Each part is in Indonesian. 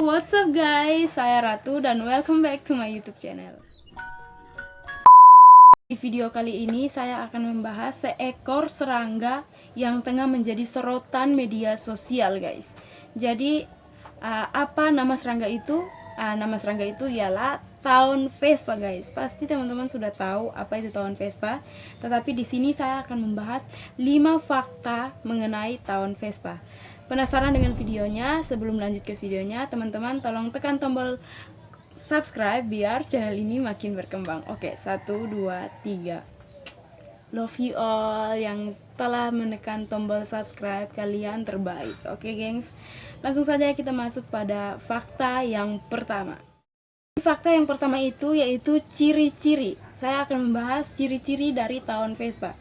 What's up guys, saya Ratu dan welcome back to my YouTube channel. Di video kali ini saya akan membahas seekor serangga yang tengah menjadi sorotan media sosial guys. Jadi apa nama serangga itu? Nama serangga itu ialah tawon Vespa guys. Pasti teman-teman sudah tahu apa itu tawon Vespa. Tetapi di sini saya akan membahas 5 fakta mengenai tawon Vespa. Penasaran dengan videonya? Sebelum lanjut ke videonya, teman-teman tolong tekan tombol subscribe biar channel ini makin berkembang. Oke, 1, 2, 3. Love you all yang telah menekan tombol subscribe, kalian terbaik. Oke gengs, langsung saja kita masuk pada fakta yang pertama. Fakta yang pertama itu yaitu ciri-ciri. Saya akan membahas ciri-ciri dari tawon Vespa.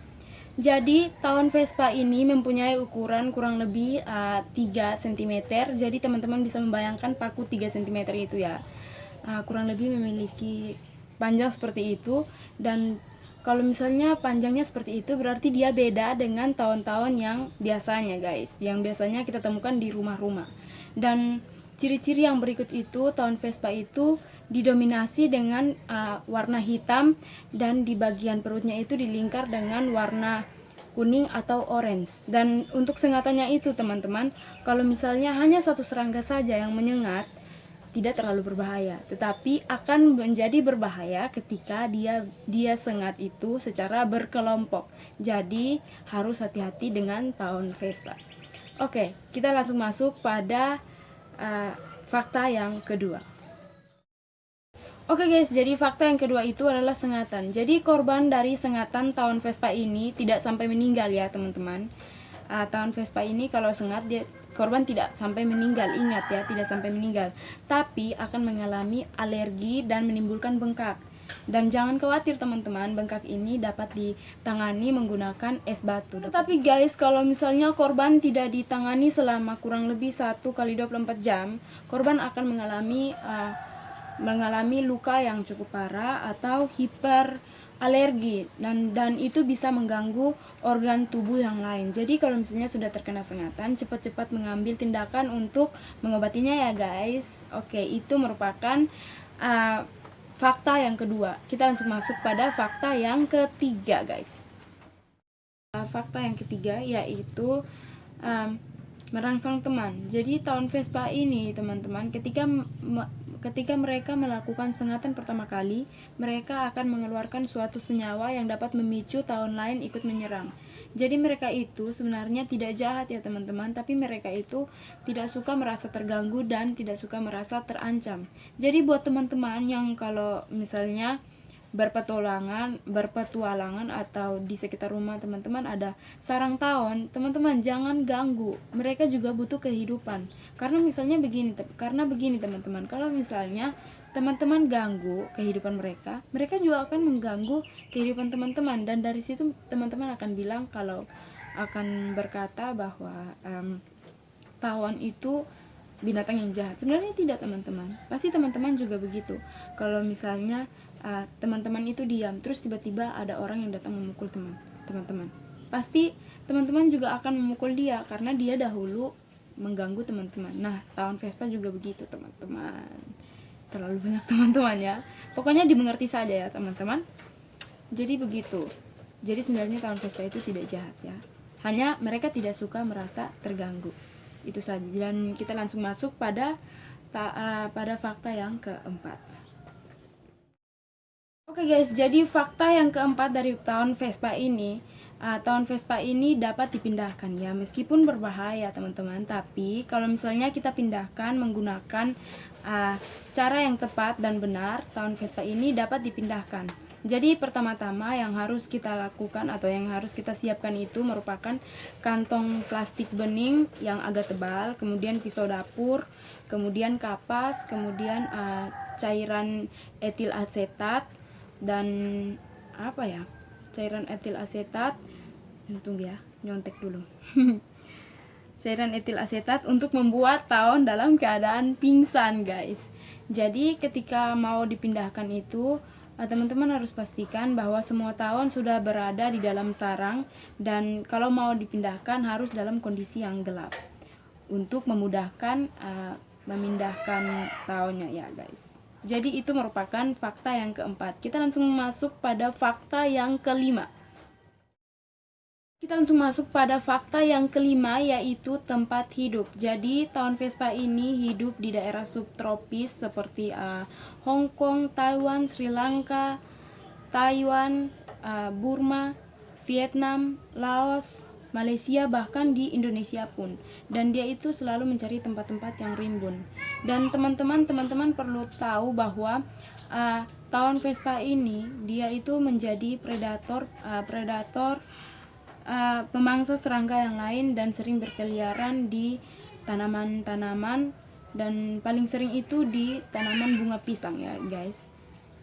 Jadi tawon Vespa ini mempunyai ukuran kurang lebih 3 cm. Jadi teman-teman bisa membayangkan paku 3 cm itu ya. Kurang lebih memiliki panjang seperti itu. Dan kalau misalnya panjangnya seperti itu, berarti dia beda dengan tawon-tawon yang biasanya guys, yang biasanya kita temukan di rumah-rumah. Dan ciri-ciri yang berikut itu, tawon Vespa itu didominasi dengan warna hitam, dan di bagian perutnya itu dilingkar dengan warna kuning atau orange. Dan untuk sengatannya itu teman-teman, kalau misalnya hanya satu serangga saja yang menyengat, tidak terlalu berbahaya, tetapi akan menjadi berbahaya ketika dia sengat itu secara berkelompok. Jadi harus hati-hati dengan tawon Vespa. Oke, kita langsung masuk pada fakta yang kedua. Oke guys, jadi fakta yang kedua itu adalah sengatan. Jadi korban dari sengatan tawon Vespa ini tidak sampai meninggal ya teman-teman. Tawon Vespa ini kalau sengat korban tidak sampai meninggal, ingat ya, tidak sampai meninggal, tapi akan mengalami alergi dan menimbulkan bengkak. Dan jangan khawatir teman-teman, bengkak ini dapat ditangani menggunakan es batu. Tapi guys, kalau misalnya korban tidak ditangani selama kurang lebih 1 kali 24 jam, korban akan mengalami luka yang cukup parah atau hiperalergi, dan itu bisa mengganggu organ tubuh yang lain. Jadi kalau misalnya sudah terkena sengatan, cepat-cepat mengambil tindakan untuk mengobatinya ya guys. Oke, itu merupakan fakta yang kedua. Kita langsung masuk pada fakta yang ketiga guys. Fakta yang ketiga yaitu merangsang teman. Jadi tawon Vespa ini teman-teman, ketika mereka melakukan sengatan pertama kali, mereka akan mengeluarkan suatu senyawa yang dapat memicu tawon lain ikut menyerang. Jadi mereka itu sebenarnya tidak jahat ya teman-teman, tapi mereka itu tidak suka merasa terganggu dan tidak suka merasa terancam. Jadi buat teman-teman yang kalau misalnya berpetualangan atau di sekitar rumah teman-teman ada sarang tawon, teman-teman jangan ganggu. Mereka juga butuh kehidupan. Karena begini teman-teman, kalau misalnya teman-teman ganggu kehidupan mereka, mereka juga akan mengganggu kehidupan teman-teman, dan dari situ teman-teman akan bilang kalau akan berkata bahwa tawon itu binatang yang jahat. Sebenarnya tidak teman-teman. Pasti teman-teman juga begitu. Kalau misalnya teman-teman itu diam, terus tiba-tiba ada orang yang datang memukul teman-teman, pasti teman-teman juga akan memukul dia karena dia dahulu mengganggu teman-teman. Nah, tawon Vespa juga begitu teman-teman. Terlalu banyak teman-teman ya. Pokoknya dimengerti saja ya teman-teman. Jadi begitu. Jadi sebenarnya tawon Vespa itu tidak jahat ya. Hanya mereka tidak suka merasa terganggu. Itu saja. Dan kita langsung masuk pada fakta yang keempat. Oke guys, jadi fakta yang keempat dari tawon Vespa ini, tawon Vespa ini dapat dipindahkan ya, meskipun berbahaya teman-teman. Tapi kalau misalnya kita pindahkan menggunakan cara yang tepat dan benar, tawon Vespa ini dapat dipindahkan. Jadi pertama-tama yang harus kita lakukan atau yang harus kita siapkan itu merupakan kantong plastik bening yang agak tebal, kemudian pisau dapur, kemudian kapas, kemudian cairan etil asetat, dan cairan etil asetat, tunggu ya, nyontek dulu. Cairan etil asetat untuk membuat tawon dalam keadaan pingsan guys. Jadi ketika mau dipindahkan itu, teman-teman harus pastikan bahwa semua tawon sudah berada di dalam sarang, dan kalau mau dipindahkan harus dalam kondisi yang gelap untuk memudahkan memindahkan tahunnya ya guys. Jadi itu merupakan fakta yang keempat. Kita langsung masuk pada fakta yang kelima. Kita langsung masuk pada fakta yang kelima, yaitu tempat hidup. Jadi tahun Vespa ini hidup di daerah subtropis seperti Hong Kong, Taiwan, Sri Lanka, Taiwan, Burma, Vietnam, Laos, Malaysia, bahkan di Indonesia pun. Dan dia itu selalu mencari tempat-tempat yang rimbun. Dan teman-teman perlu tahu bahwa tahun Vespa ini dia itu menjadi predator pemangsa serangga yang lain dan sering berkeliaran di tanaman-tanaman, dan paling sering itu di tanaman bunga pisang ya guys.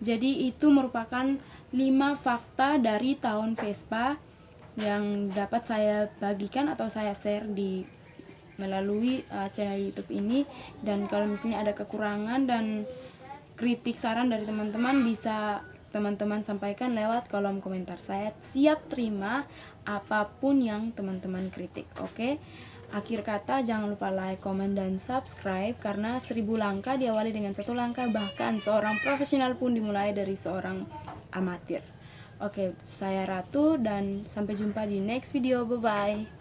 Jadi itu merupakan 5 fakta dari tahun Vespa yang dapat saya bagikan atau saya share di melalui channel YouTube ini. Dan kalau misalnya ada kekurangan dan kritik saran dari teman-teman, bisa teman-teman sampaikan lewat kolom komentar. Saya siap terima apapun yang teman-teman kritik. Oke? Akhir kata, jangan lupa like, komen, dan subscribe, karena 1000 langkah diawali dengan 1 langkah. Bahkan seorang profesional pun dimulai dari seorang amatir. Oke, saya Ratu dan sampai jumpa di next video. Bye bye.